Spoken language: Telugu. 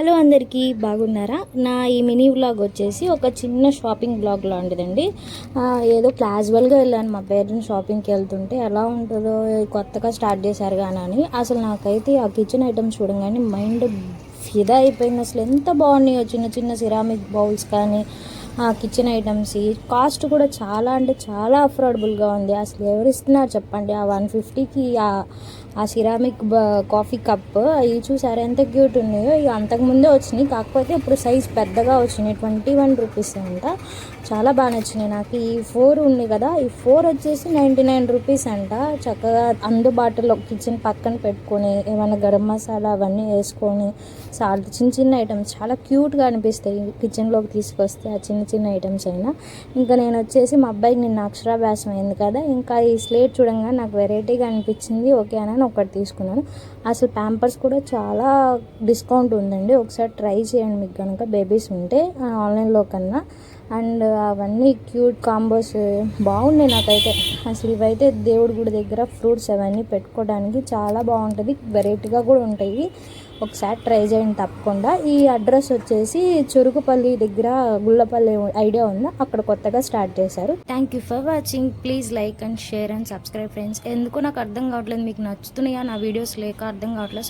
హలో అందరికీ బాగున్నారా? నా ఈ మినీ వ్లాగ్ వచ్చేసి ఒక చిన్న షాపింగ్ బ్లాగ్ లాంటిదండి. ఏదో క్యాజువల్గా వెళ్ళాను మా పేరెంట్స్ షాపింగ్కి వెళ్తుంటే ఎలా ఉంటుందో కొత్తగా స్టార్ట్ చేశారు కానీ అసలు నాకైతే ఆ కిచెన్ ఐటమ్స్ చూడగానే మైండ్ ఫిదా అయిపోయింది. అసలు ఎంత బాగున్నాయో చిన్న చిన్న సిరామిక్ బౌల్స్ కానీ కిచెన్ ఐటమ్స్. కాస్ట్ కూడా చాలా అంటే చాలా అఫోర్డబుల్గా ఉంది. అసలు ఎవరు ఇస్తున్నారు చెప్పండి ఆ 150కి ఆ సిరామిక్ కాఫీ కప్. ఇవి చూసారు ఎంత క్యూట్ ఉన్నాయో. ఇక అంతకుముందే వచ్చినాయి, కాకపోతే ఇప్పుడు సైజ్ పెద్దగా వచ్చినాయి. 21 రూపీస్ అంట. చాలా బాగా నచ్చినాయి నాకు. ఈ 4 ఉంది కదా, ఈ 4 వచ్చేసి 99 రూపీస్ అంట. చక్కగా అందుబాటులో కిచెన్ పక్కన పెట్టుకొని ఏమైనా గరం మసాలా అవన్నీ వేసుకొని సాల్ట్ చిన్న చిన్న ఐటమ్స్ చాలా క్యూట్గా అనిపిస్తాయి కిచెన్లోకి తీసుకొస్తే ఆ చిన్న చిన్న ఐటమ్స్ అయినా. ఇంకా నేను వచ్చేసి మా అబ్బాయికి నిన్న అక్షరాభ్యాసం అయింది కదా, ఇంకా ఈ స్లేట్ చూడంగా నాకు వెరైటీగా అనిపించింది. ఓకే అని ఒకటి తీసుకున్నాను. అసలు ప్యాంపర్స్ కూడా చాలా డిస్కౌంట్ ఉందండి. ఒకసారి ట్రై చేయండి మీకు కనుక బేబీస్ ఉంటే ఆన్లైన్లో కన్నా. అండ్ అవన్నీ క్యూట్ కాంబోస్ బాగున్నాయి నాకైతే. అసలు ఇవైతే దేవుడి గుడి దగ్గర ఫ్రూట్స్ అవన్నీ పెట్టుకోవడానికి చాలా బాగుంటుంది, వెరైటీగా కూడా ఉంటాయి. ఒకసారి ట్రై చేయండి తప్పకుండా. ఈ అడ్రస్ వచ్చేసి చురుకుపల్లి దగ్గర గుళ్ళపల్లి ఐడియా ఉందా, అక్కడ కొత్తగా స్టార్ట్ చేశారు. Thank you for watching. Please like and share and subscribe friends. ఎందుకో నాకు అర్థం కావట్లేదు, మీకు నచ్చుతున్నాయా నా వీడియోస్ లేక అర్థం కావట్లేదు.